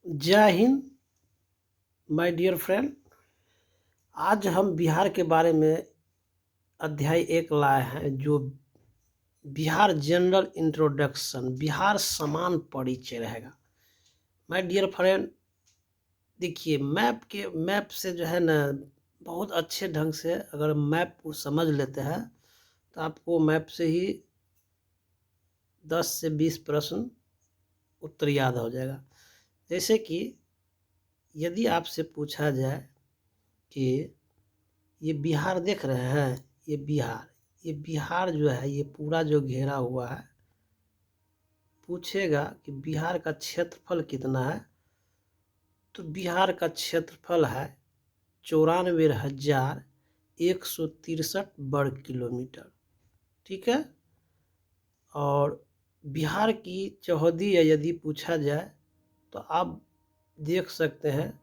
जय Hind my dear friend. आज हम बिहार के बारे में अध्याय 1 लाए हैं, जो बिहार जनरल इंट्रोडक्शन, बिहार समान परिचय रहेगा। माय डियर फ्रेंड, देखिए मैप से जो है ना, बहुत अच्छे ढंग से अगर मैप को समझ लेते हैं तो आपको मैप से ही 10 से 20 प्रश्न उत्तर याद हो जाएगा। जैसे कि यदि आपसे पूछा जाए कि ये बिहार देख रहे हैं, ये बिहार जो है, ये पूरा जो घेरा हुआ है, पूछेगा कि बिहार का क्षेत्रफल कितना है, तो बिहार का क्षेत्रफल है 94,163 वर्ग किलोमीटर। ठीक है। और बिहार की चौहदी यदि पूछा जाए तो आप देख सकते हैं,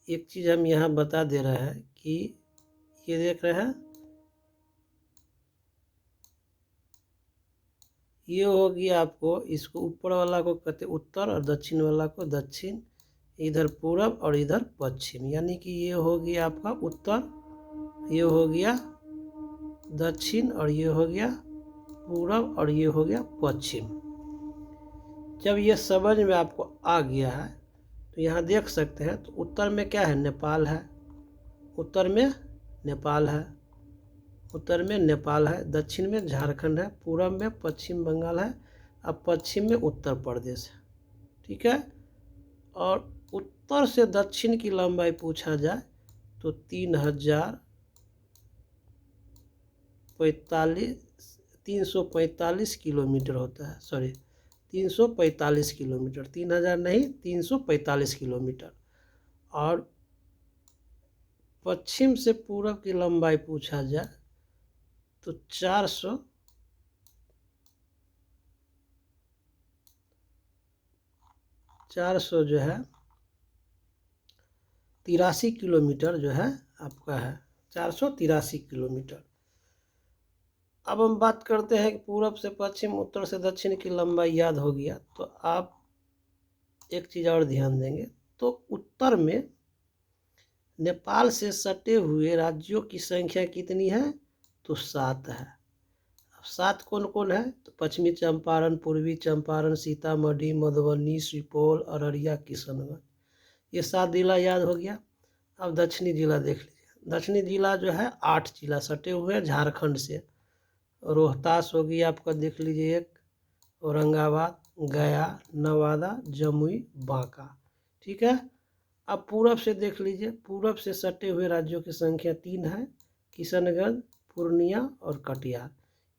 एक चीज़ हम यहाँ बता दे रहे हैं कि ये देख रहे हैं, ये होगी आपको, इसको ऊपर वाला को कहते उत्तर और दक्षिण वाला को दक्षिण, इधर पूरब और इधर पश्चिम, यानी कि ये होगी आपका उत्तर, ये हो गया दक्षिण और ये हो गया पूरब और ये हो गया पश्चिम। जब ये समझ में आपको आ गया है तो यहाँ देख सकते हैं, तो उत्तर में क्या है, नेपाल है, उत्तर में नेपाल है, उत्तर में नेपाल है, दक्षिण में झारखंड है, पूरब में पश्चिम बंगाल है, अब पश्चिम में उत्तर प्रदेश है। ठीक है। और उत्तर से दक्षिण की लंबाई पूछा जाए तो 3,45 किलोमीटर होता है। सॉरी, 345 किलोमीटर, 3,000 नहीं, 345 किलोमीटर। और पश्चिम से पूरब की लंबाई पूछा जाए तो 400 जो है 83 किलोमीटर जो है आपका है, 483 किलोमीटर। अब हम बात करते हैं कि पूरब से पश्चिम, उत्तर से दक्षिण की लंबाई याद हो गया तो आप एक चीज़ और ध्यान देंगे, तो उत्तर में नेपाल से सटे हुए राज्यों की संख्या कितनी है, तो 7 है। अब 7 कौन कौन है, तो पश्चिमी चंपारण, पूर्वी चंपारण, सीतामढ़ी, मधुबनी, सुपौल, अररिया, किशनगंज, ये 7 जिला याद हो गया। अब दक्षिणी जिला देख लीजिए, दक्षिणी जिला जो है 8 जिला सटे हुए हैं झारखंड से। रोहतास होगी आपका, देख लीजिए, एक औरंगाबाद, गया, नवादा, जमुई, बांका। ठीक है। अब पूरब से देख लीजिए, पूरब से सटे हुए राज्यों की संख्या 3 है, किशनगंज, पूर्णिया और कटिहार।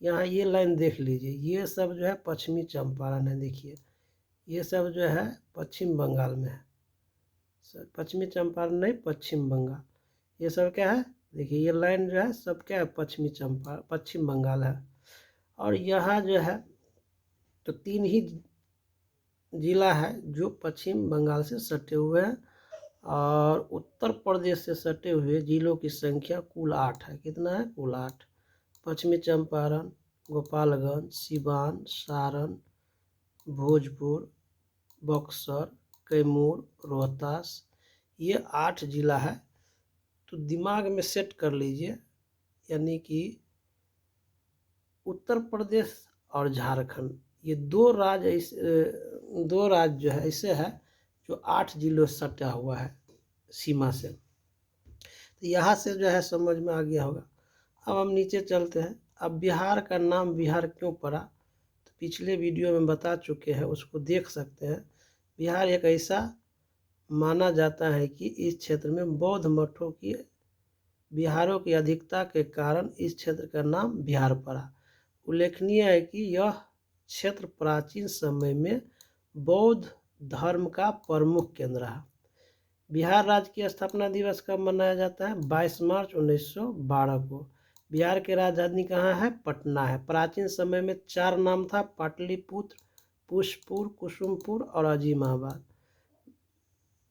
यहाँ ये लाइन देख लीजिए, ये सब जो है पश्चिमी चंपारण है। देखिए ये सब जो है पश्चिम बंगाल में है, पश्चिमी चंपारण नहीं, पश्चिम बंगाल। ये सब क्या है, देखिए ये लाइन जो है सब क्या है, पश्चिम बंगाल है। और यहाँ जो है तो 3 ही जिला है जो पश्चिम बंगाल से सटे हुए हैं, और उत्तर प्रदेश से सटे हुए जिलों की संख्या कुल 8 है। कितना है, कुल 8। पश्चिमी चंपारण, गोपालगंज, सिवान, सारण, भोजपुर, बक्सर, कैमूर, रोहतास, ये 8 जिला है। तो दिमाग में सेट कर लीजिए, यानी कि उत्तर प्रदेश और झारखंड, ये दो राज्य जो है ऐसे है जो 8 जिलों से सटा हुआ है सीमा से। तो यहाँ से जो है समझ में आ गया होगा। अब हम नीचे चलते हैं। अब बिहार का नाम बिहार क्यों पड़ा, तो पिछले वीडियो में बता चुके हैं, उसको देख सकते हैं। बिहार एक ऐसा माना जाता है कि इस क्षेत्र में बौद्ध मठों की, बिहारों की अधिकता के कारण इस क्षेत्र का नाम बिहार पड़ा। उल्लेखनीय है कि यह क्षेत्र प्राचीन समय में बौद्ध धर्म का प्रमुख केंद्र रहा। बिहार राज्य की स्थापना दिवस कब मनाया जाता है, 22 मार्च 1912 को। बिहार की राजधानी कहाँ है, पटना है। प्राचीन समय में 4 नाम था, पाटलिपुत्र, पुष्पपुर, कुसुमपुर और अजीमाबाद।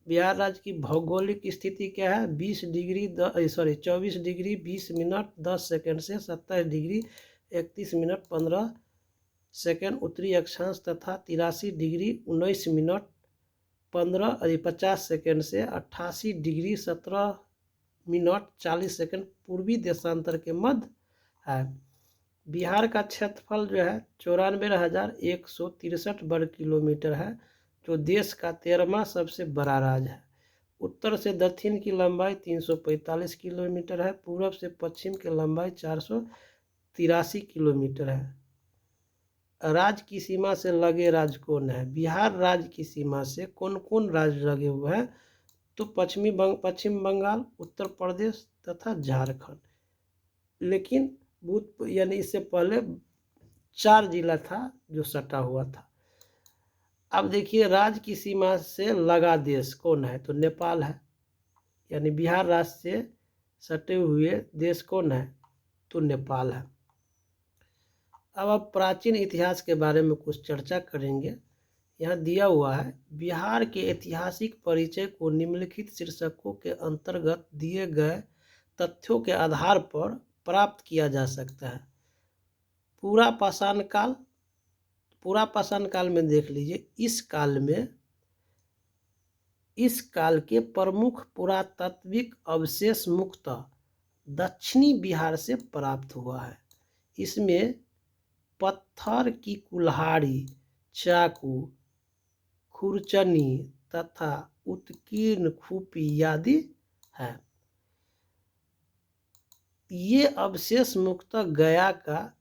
बिहार राज्य की भौगोलिक स्थिति क्या है, 24 डिग्री 20 मिनट 10 सेकंड से 27 डिग्री 31 मिनट 15 सेकंड उत्तरी अक्षांश तथा 83 डिग्री 19 मिनट 50 सेकेंड से 88 डिग्री 17 मिनट 40 सेकेंड पूर्वी देशांतर के मध्य है। बिहार का क्षेत्रफल जो है 94,163 वर्ग किलोमीटर है, जो देश का 13वां सबसे बड़ा राज्य है। उत्तर से दक्षिण की लंबाई 345 किलोमीटर है। पूर्व से पश्चिम की लंबाई 483 किलोमीटर है। राज्य की सीमा से लगे राज्य कौन है? बिहार राज्य की सीमा से कौन कौन राज्य लगे हुए हैं? तो पश्चिम बंगाल, उत्तर प्रदेश तथा झारखंड। लेकिन यानी इससे पहले 4 जिला था जो सटा हुआ था। अब देखिए राज्य की सीमा से लगा देश कौन है? तो नेपाल है। यानी बिहार राज्य से सटे हुए देश कौन है? तो नेपाल है। अब प्राचीन इतिहास के बारे में कुछ चर्चा करेंगे। यहाँ दिया हुआ है, बिहार के ऐतिहासिक परिचय को निम्नलिखित शीर्षकों के अंतर्गत दिए गए तथ्यों के आधार पर प्राप्त किया जा सकता है। पूरा पाषाण काल में देख लीजिए। इस काल के प्रमुख पुरातात्विक अवशेष मुख्यतः दक्षिणी बिहार से प्राप्त हुआ है। इसमें पत्थर की कुल्हाड़ी, चाकू, खुरचनी तथा उत्कीर्ण खूपी आदि है। ये अवशेष मुख्यतः गया का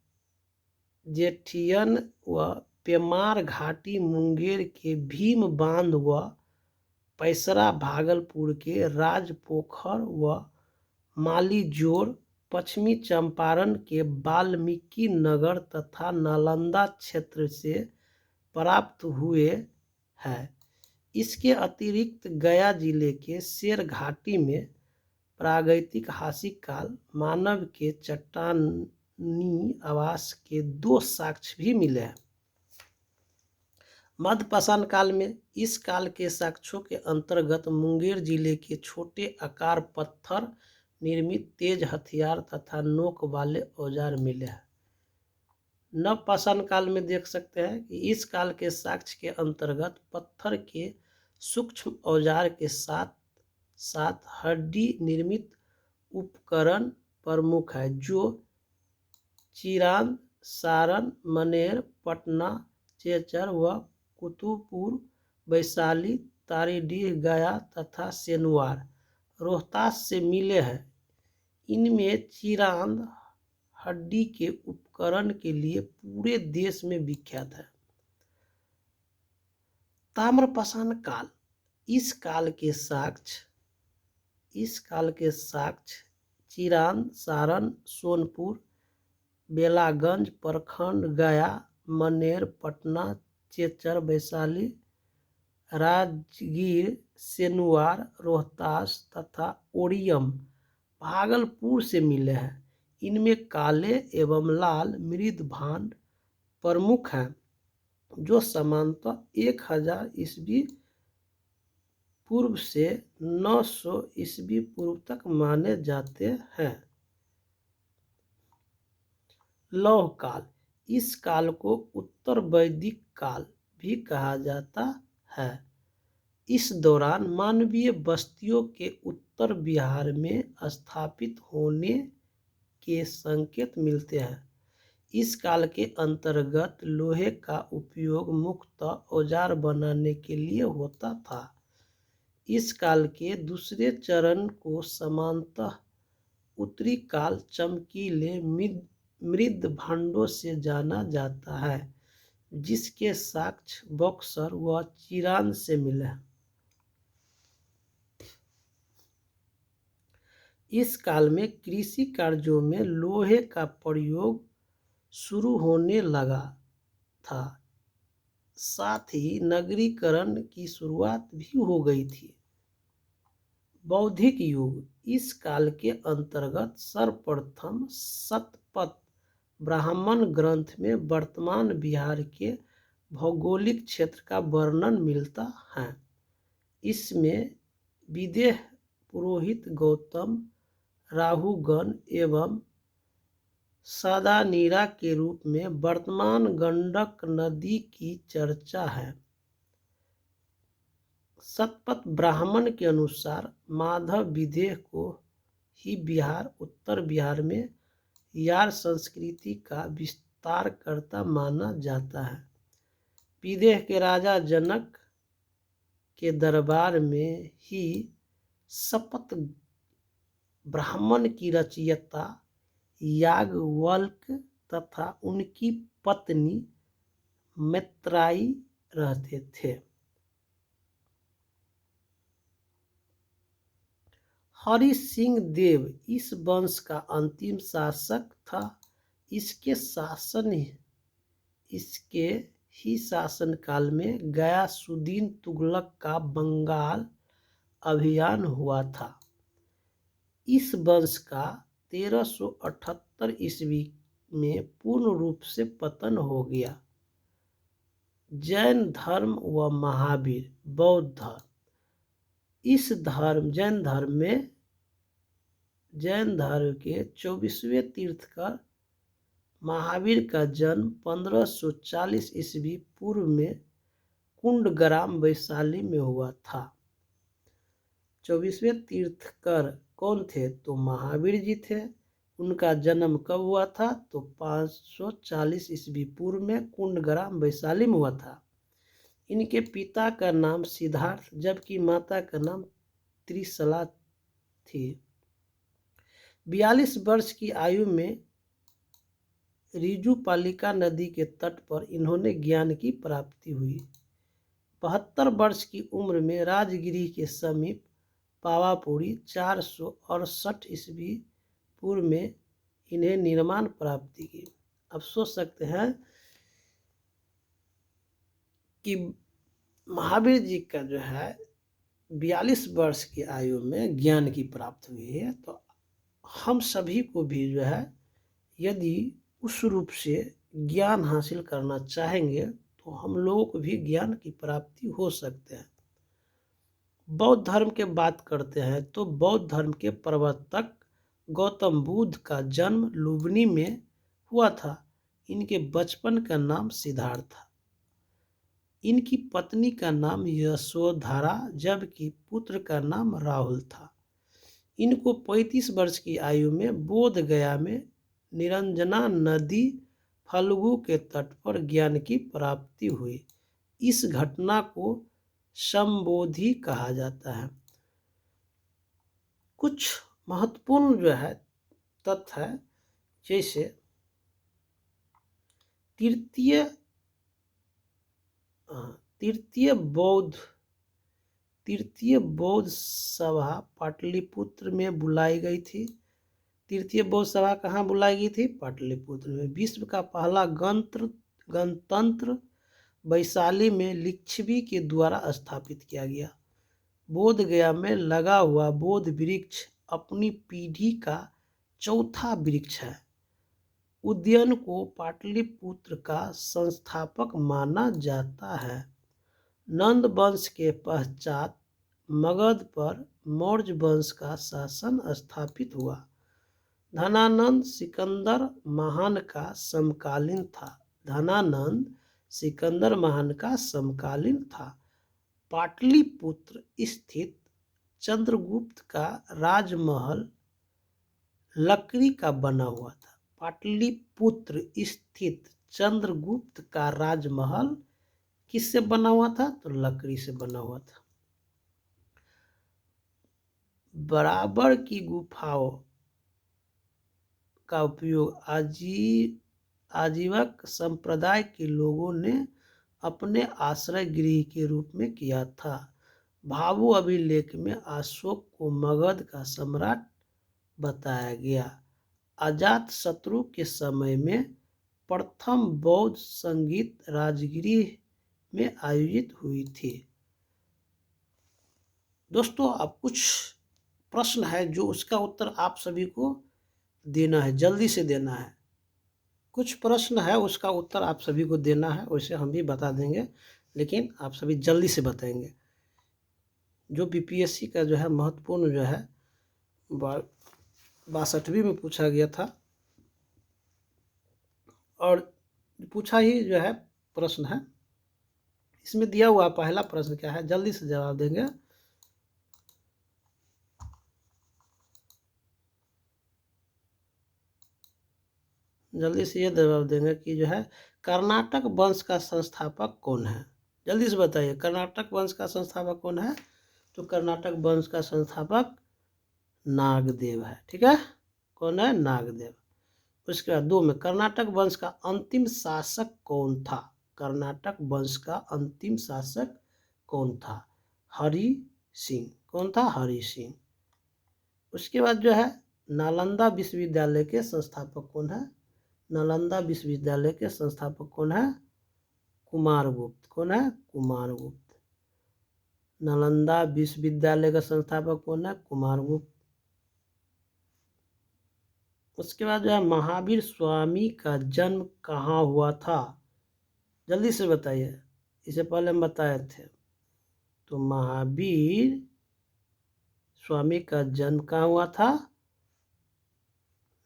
जेठियन व पेमार घाटी, मुंगेर के भीम बांध व पैसरा, भागलपुर के राजपोखर व मालीजोर, पश्चिमी चंपारण के वाल्मीकि नगर तथा नालंदा क्षेत्र से प्राप्त हुए हैं। इसके अतिरिक्त गया जिले के शेर घाटी में प्रागैतिहासिक काल मानव के चट्टानी आवास के 2 साक्ष्य भी मिले हैं। मध्य पाषाण काल में इस काल के साक्ष्यों के अंतर्गत मुंगेर जिले के छोटे आकार पत्थर निर्मित तेज हथियार तथा नोक वाले औजार मिले हैं। नव पाषाण काल में देख सकते हैं कि इस काल के साक्ष्य के अंतर्गत पत्थर के सूक्ष्म औजार के साथ साथ हड्डी निर्मित उपकरण प्रमुख है, जो चिरांद, सारण, मनेर, पटना, चेचर व कुतुबपुर, वैशाली, तारीडीह, गया तथा सेनुआर, रोहतास से मिले हैं। इनमें चिरांद हड्डी के उपकरण के लिए पूरे देश में विख्यात है। ताम्रपाषाण काल, इस काल के साक्ष्य चिरांद, सारण, सोनपुर, बेलागंज प्रखंड, गया, मनेर, पटना, चेचर, वैशाली, राजगीर, सेनुआर, रोहतास तथा ओरियम, भागलपुर से मिले हैं। इनमें काले एवं लाल मृदभांड प्रमुख हैं, जो सामान्यतः 1000 ईस्वी पूर्व से 900 ईस्वी पूर्व तक माने जाते हैं। लौह काल, इस काल को उत्तर वैदिक काल भी कहा जाता है। इस दौरान मानवीय बस्तियों के उत्तर बिहार में स्थापित होने के संकेत मिलते हैं। इस काल के अंतर्गत लोहे का उपयोग मुख्यतः औजार बनाने के लिए होता था। इस काल के दूसरे चरण को सामान्यतः उत्तरी काल चमकीले मृदभांडों से जाना जाता है, जिसके साक्ष्य बक्सर व चिरांद से मिले हैं। इस काल में कृषि कार्यों में लोहे का प्रयोग शुरू होने लगा था, साथ ही नगरीकरण की शुरुआत भी हो गई थी। बौद्धिक युग, इस काल के अंतर्गत सर्वप्रथम शतपथ ब्राह्मण ग्रंथ में वर्तमान बिहार के भौगोलिक क्षेत्र का वर्णन मिलता है। इसमें विदेह पुरोहित गौतम, राहुगण एवं सादानीरा के रूप में वर्तमान गंडक नदी की चर्चा है। शतपथ ब्राह्मण के अनुसार माधव विदेह को ही बिहार उत्तर बिहार में यार संस्कृति का विस्तारकर्ता माना जाता है। विदेह के राजा जनक के दरबार में ही शतपथ ब्राह्मण की रचयिता याज्ञवल्क्य तथा उनकी पत्नी मैत्रेयी रहते थे। हरि सिंह देव इस वंश का अंतिम शासक था। इसके ही शासनकाल में गयासुद्दीन तुगलक का बंगाल अभियान हुआ था। इस वंश का 1378 ईस्वी में पूर्ण रूप से पतन हो गया। जैन धर्म व महावीर बौद्ध धर्म। जैन धर्म के 24वें तीर्थंकर महावीर का जन्म 1540 ईस्वी पूर्व में कुंडग्राम वैशाली में हुआ था। 24वें तीर्थंकर कौन थे? तो महावीर जी थे। उनका जन्म कब हुआ था? तो 540 ईस्वी पूर्व में कुंडग्राम वैशाली में हुआ था। इनके पिता का नाम सिद्धार्थ जबकि माता का नाम त्रिशला थी। 42 वर्ष की आयु में रिजुपालिका नदी के तट पर इन्होंने ज्ञान की प्राप्ति हुई। 72 वर्ष की उम्र में राजगिरी के समीप पावापुरी 468 ईस्वी पूर्व में इन्हें निर्माण प्राप्ति की। अब सोच सकते हैं कि महावीर जी का जो है 42 वर्ष की आयु में ज्ञान की प्राप्ति हुई है, तो हम सभी को भी जो है यदि उस रूप से ज्ञान हासिल करना चाहेंगे तो हम लोगों को भी ज्ञान की प्राप्ति हो सकते हैं। बौद्ध धर्म के बात करते हैं तो बौद्ध धर्म के प्रवर्तक गौतम बुद्ध का जन्म लुम्बिनी में हुआ था। इनके बचपन का नाम सिद्धार्थ था। इनकी पत्नी का नाम यशोधरा जबकि पुत्र का नाम राहुल था। इनको 35 वर्ष की आयु में बोध गया में निरंजना नदी फल्गु के तट पर ज्ञान की प्राप्ति हुई। इस घटना को संबोधि कहा जाता है। कुछ महत्वपूर्ण जो है तथ्य है, जैसे तृतीय बौद्ध सभा पाटलिपुत्र में बुलाई गई थी। तृतीय बौद्ध सभा कहाँ बुलाई गई थी? पाटलिपुत्र में। विश्व का पहला गणतंत्र वैशाली में लिच्छवी के द्वारा स्थापित किया गया। बोध गया में लगा हुआ बोध वृक्ष अपनी पीढ़ी का चौथा वृक्ष है। उदयन को पाटलिपुत्र का संस्थापक माना जाता है। नंद वंश के पश्चात मगध पर मौर्य वंश का शासन स्थापित हुआ। धनानंद सिकंदर महान का समकालीन था। पाटलिपुत्र स्थित चंद्रगुप्त का राजमहल लकड़ी का बना हुआ था। पाटलिपुत्र स्थित चंद्रगुप्त का राजमहल किससे बना हुआ था? तो लकड़ी से बना हुआ था। बराबर की गुफाओं का उपयोग आजीवक संप्रदाय के लोगों ने अपने आश्रय गृह के रूप में किया था। भाभु अभिलेख में अशोक को मगध का सम्राट बताया गया। अजातशत्रु के समय में प्रथम बौद्ध संगीत राजगृह में आयोजित हुई थी। दोस्तों, अब कुछ प्रश्न है जो उसका उत्तर आप सभी को देना है, जल्दी से देना है। कुछ प्रश्न है उसका उत्तर आप सभी को देना है, वैसे हम भी बता देंगे लेकिन आप सभी जल्दी से बताएंगे। जो बीपीएससी का जो है महत्वपूर्ण जो है 62वीं में पूछा गया था और पूछा ही जो है प्रश्न है। इसमें दिया हुआ पहला प्रश्न क्या है, जल्दी से जवाब देंगे। जल्दी से ये जवाब देंगे कि जो है कर्नाटक वंश का संस्थापक कौन है। जल्दी से बताइए, कर्नाटक वंश का संस्थापक कौन है। तो कर्नाटक वंश का संस्थापक नागदेव है। ठीक है, कौन है, नागदेव। उसके बाद 2 में, कर्नाटक वंश का अंतिम शासक कौन था। कर्नाटक वंश का अंतिम शासक कौन था, हरि सिंह। कौन था, हरि सिंह। उसके बाद जो है नालंदा विश्वविद्यालय के संस्थापक कौन है। नालंदा विश्वविद्यालय के संस्थापक कौन है, कुमारगुप्त। कौन है, कुमारगुप्त। नालंदा विश्वविद्यालय का संस्थापक कौन है, कुमारगुप्त। उसके बाद जो है महावीर स्वामी का जन्म कहाँ हुआ था। जल्दी से बताइए, इसे पहले हम बताए थे। तो महावीर स्वामी का जन्म कहाँ हुआ था,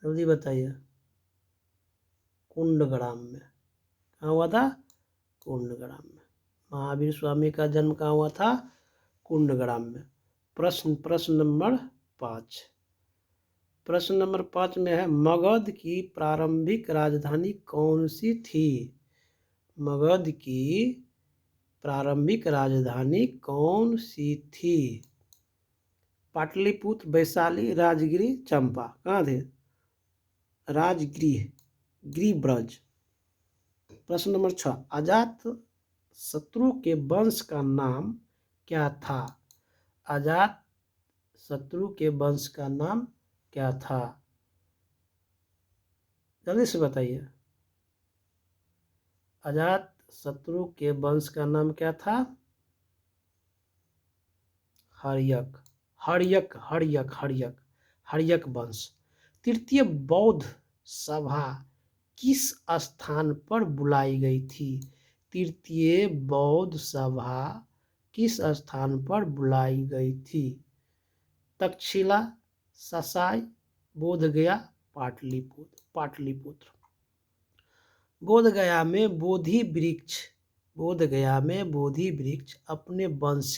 जल्दी बताइए। कुंडग्राम में। कहाँ हुआ था, कुंडग्राम में। महावीर स्वामी का जन्म कहाँ हुआ था, कुंडग्राम में। प्रश्न नंबर 5। प्रश्न नंबर 5 में है, मगध की प्रारंभिक राजधानी कौन सी थी। मगध की प्रारंभिक राजधानी कौन सी थी। पाटलिपुत्र, वैशाली, राजगिरी, चंपा। कहाँ थे, राजगृह, गृहब्रज। प्रश्न नंबर 6, अजात शत्रु के वंश का नाम क्या था। अजात शत्रु के वंश का नाम क्या था, जल्दी से बताइए। अजात शत्रु के वंश का नाम क्या था, हर्यक। हर्यक हर्यक हर्यक हर्यक वंश। तृतीय बौद्ध सभा किस स्थान पर बुलाई गई थी। तृतीय बौद्ध सभा किस स्थान पर बुलाई गई थी। तक्षशिला, ससाई, बोधगया, पाटलिपुत्र। पाटलिपुत्र। बोधगया में बोधि वृक्ष, बोधगया में बोधि वृक्ष अपने वंश